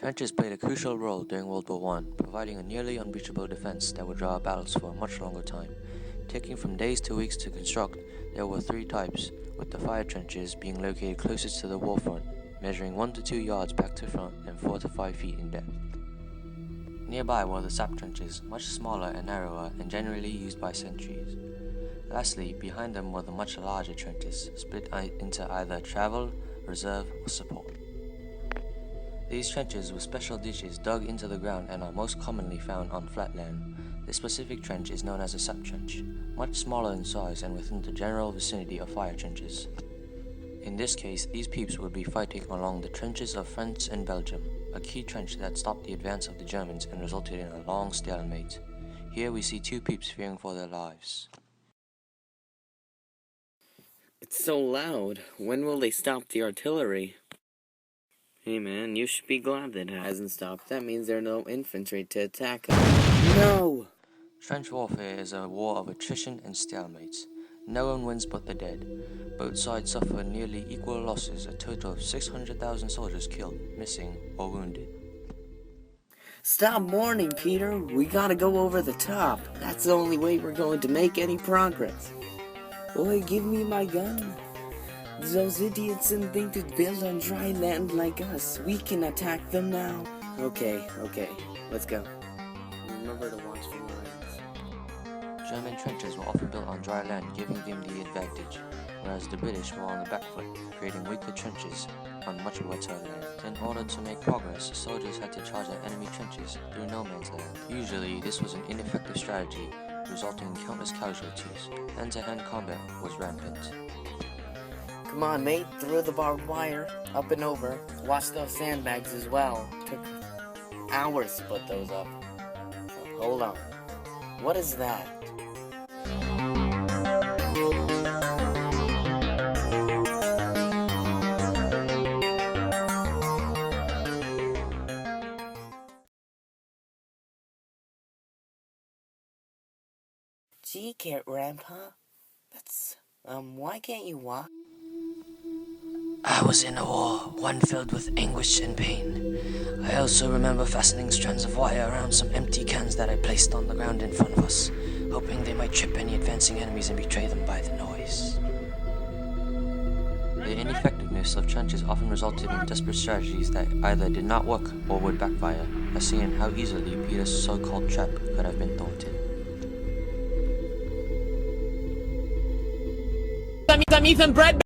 Trenches played a crucial role during World War I, providing a nearly unbreachable defense that would draw battles for a much longer time. Taking from days to weeks to construct, there were three types, with the fire trenches being located closest to the war front, measuring 1 to 2 yards back to front and 4 to 5 feet in depth. Nearby were the sap trenches, much smaller and narrower and generally used by sentries. Lastly, behind them were the much larger trenches, split into either travel, reserve, or support. These trenches were special ditches dug into the ground and are most commonly found on flat land. This specific trench is known as a sap trench, much smaller in size and within the general vicinity of fire trenches. In this case, these peeps would be fighting along the trenches of France and Belgium, a key trench that stopped the advance of the Germans and resulted in a long stalemate. Here we see two peeps fearing for their lives. It's so loud. When will they stop the artillery? Hey man, you should be glad that it hasn't stopped. That means there are no infantry to attack us. No! Trench warfare is a war of attrition and stalemates. No one wins but the dead. Both sides suffer nearly equal losses, a total of 600,000 soldiers killed, missing, or wounded. Stop mourning, Peter. We gotta go over the top. That's the only way we're going to make any progress. Boy, give me my gun. Those idiots didn't think to build on dry land like us. We can attack them now. Okay, let's go. Remember to watch for mines. German trenches were often built on dry land, giving them the advantage, whereas the British were on the back foot, creating weaker trenches on much wetter land. In order to make progress, soldiers had to charge at enemy trenches through no man's land. Usually, this was an ineffective strategy, resulting in countless casualties. Hand-to-hand combat was rampant. Come on, mate, through the barbed wire, up and over. Watch those sandbags as well. Took hours to put those up. Hold on. What is that? Gee, Grandpa. That's, why can't you walk? I was in a war, one filled with anguish and pain. I also remember fastening strands of wire around some empty cans that I placed on the ground in front of us, hoping they might trip any advancing enemies and betray them by the noise. The ineffectiveness of trenches often resulted in desperate strategies that either did not work or would backfire, as seen in how easily Peter's so-called trap could have been thwarted. Some Ethan bread.